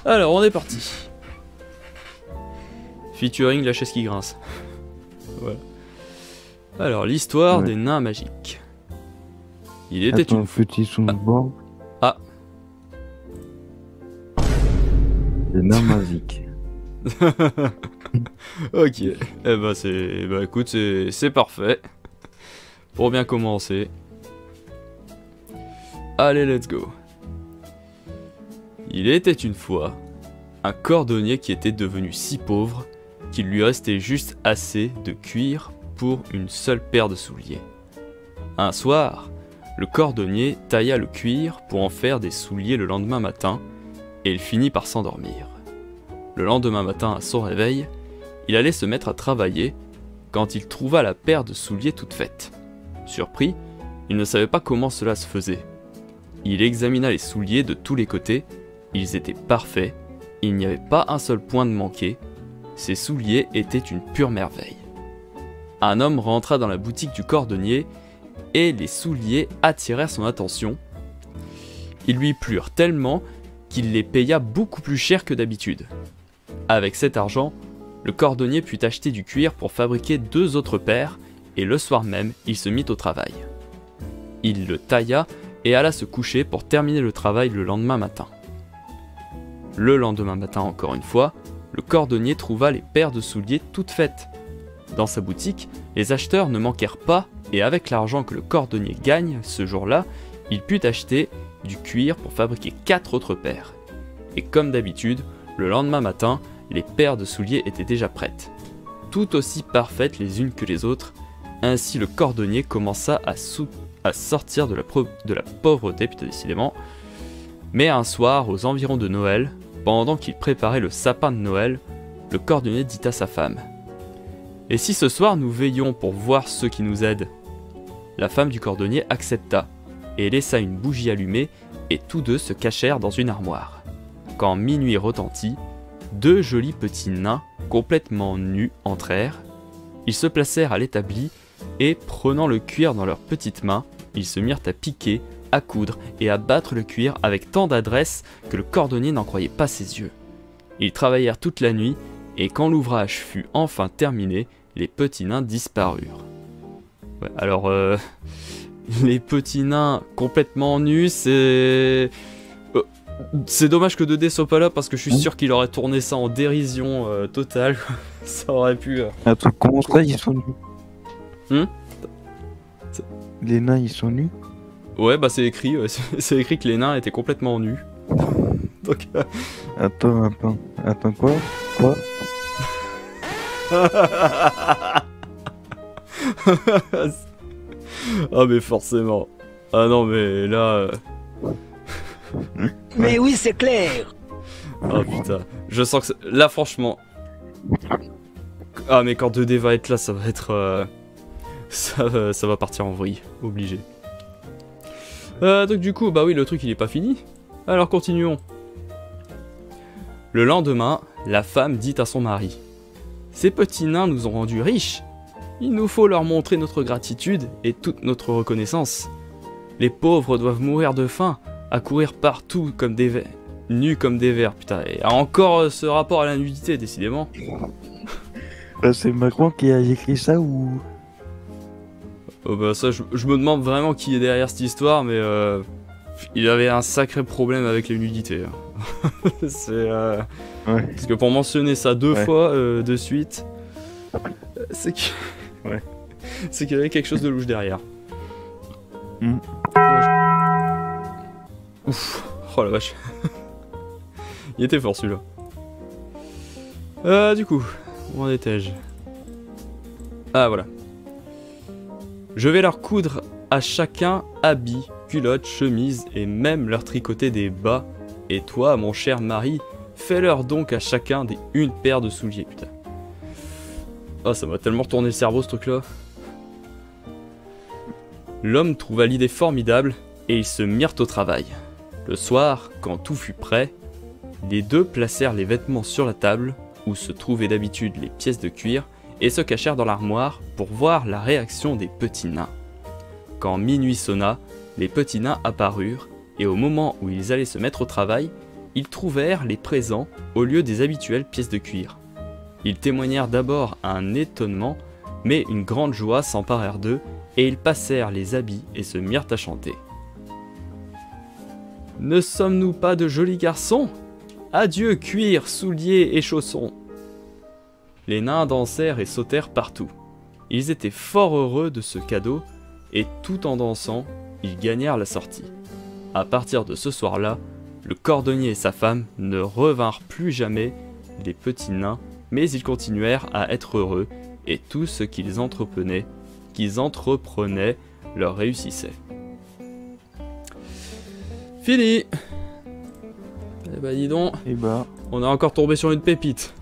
Alors, on est parti. Featuring la chaise qui grince. Voilà. Alors, l'histoire des nains magiques. Il était Attends, une petit son de bord. Ah. Les nains magiques. Ok. Eh ben, écoute, c'est parfait. Pour bien commencer. Allez, let's go. Il était une fois un cordonnier qui était devenu si pauvre qu'il lui restait juste assez de cuir pour une seule paire de souliers. Un soir, le cordonnier tailla le cuir pour en faire des souliers le lendemain matin, et il finit par s'endormir. Le lendemain matin, à son réveil, il allait se mettre à travailler quand il trouva la paire de souliers toute faite. Surpris, il ne savait pas comment cela se faisait. Il examina les souliers de tous les côtés, ils étaient parfaits, il n'y avait pas un seul point de manqué, ces souliers étaient une pure merveille. Un homme rentra dans la boutique du cordonnier et les souliers attirèrent son attention. Ils lui plurent tellement qu'il les paya beaucoup plus cher que d'habitude. Avec cet argent, le cordonnier put acheter du cuir pour fabriquer 2 autres paires et le soir même, il se mit au travail. Il le tailla et alla se coucher pour terminer le travail le lendemain matin. Le lendemain matin, encore une fois, le cordonnier trouva les paires de souliers toutes faites. Dans sa boutique, les acheteurs ne manquèrent pas et avec l'argent que le cordonnier gagne ce jour-là, il put acheter du cuir pour fabriquer 4 autres paires. Et comme d'habitude, le lendemain matin, les paires de souliers étaient déjà prêtes. Tout aussi parfaites les unes que les autres, ainsi le cordonnier commença à sortir de la pauvreté, putain décidément. Mais un soir, aux environs de Noël, pendant qu'il préparait le sapin de Noël, le cordonnier dit à sa femme : « Et si ce soir nous veillions pour voir ceux qui nous aident ?» La femme du cordonnier accepta, et laissa une bougie allumée, et tous deux se cachèrent dans une armoire. Quand minuit retentit, 2 jolis petits nains, complètement nus, entrèrent. Ils se placèrent à l'établi, et prenant le cuir dans leurs petites mains, ils se mirent à piquer, à coudre et à battre le cuir avec tant d'adresse que le cordonnier n'en croyait pas ses yeux. Ils travaillèrent toute la nuit, et quand l'ouvrage fut enfin terminé, les petits nains disparurent. Ouais, alors, les petits nains complètement nus, c'est dommage que 2D soit pas là parce que je suis sûr qu'il aurait tourné ça en dérision totale. Ça aurait pu... Attends, comment ça, ils sont nus? Hmm. Les nains, ils sont nus? Ouais, bah c'est écrit que les nains étaient complètement nus. Donc... Attends, quoi? Quoi? Ah mais forcément. Ah non mais là... Mais oui, c'est clair. Oh putain, je sens que... Là franchement... Ah mais quand 2D va être là, ça va être... Ça va partir en vrille, obligé. Donc du coup, bah oui, le truc il est pas fini. Alors continuons. Le lendemain, la femme dit à son mari : « Ces petits nains nous ont rendus riches. Il nous faut leur montrer notre gratitude et toute notre reconnaissance. Les pauvres doivent mourir de faim, à courir partout comme des vers, nus comme des vers. » Putain, et encore ce rapport à la nudité, décidément. C'est Macron qui a écrit ça ou... Oh bah ça, je me demande vraiment qui est derrière cette histoire, mais il avait un sacré problème avec les nudités. C'est Ouais. parce que pour mentionner ça 2 Ouais. fois de suite, c'est qu'il Ouais. c'est qu'il y avait quelque chose de louche derrière. Mm. Ouf, oh la vache. Il était fort celui-là. Du coup, où en étais-je? Ah voilà. Je vais leur coudre à chacun habits, culottes, chemises et même leur tricoter des bas. Et toi, mon cher mari, fais-leur donc à chacun une paire de souliers, putain. Oh, ça m'a tellement retourné le cerveau ce truc-là. L'homme trouva l'idée formidable et ils se mirent au travail. Le soir, quand tout fut prêt, les deux placèrent les vêtements sur la table, où se trouvaient d'habitude les pièces de cuir, et se cachèrent dans l'armoire pour voir la réaction des petits nains. Quand minuit sonna, les petits nains apparurent, et au moment où ils allaient se mettre au travail, ils trouvèrent les présents au lieu des habituelles pièces de cuir. Ils témoignèrent d'abord un étonnement, mais une grande joie s'emparèrent d'eux, et ils passèrent les habits et se mirent à chanter. « Ne sommes-nous pas de jolis garçons ? Adieu cuir, souliers et chaussons !» Les nains dansèrent et sautèrent partout. Ils étaient fort heureux de ce cadeau, et tout en dansant, ils gagnèrent la sortie. À partir de ce soir-là, le cordonnier et sa femme ne revinrent plus jamais les petits nains, mais ils continuèrent à être heureux, et tout ce qu'ils entreprenaient leur réussissait. Fini. Eh ben dis donc, Et bah, on est encore tombé sur une pépite.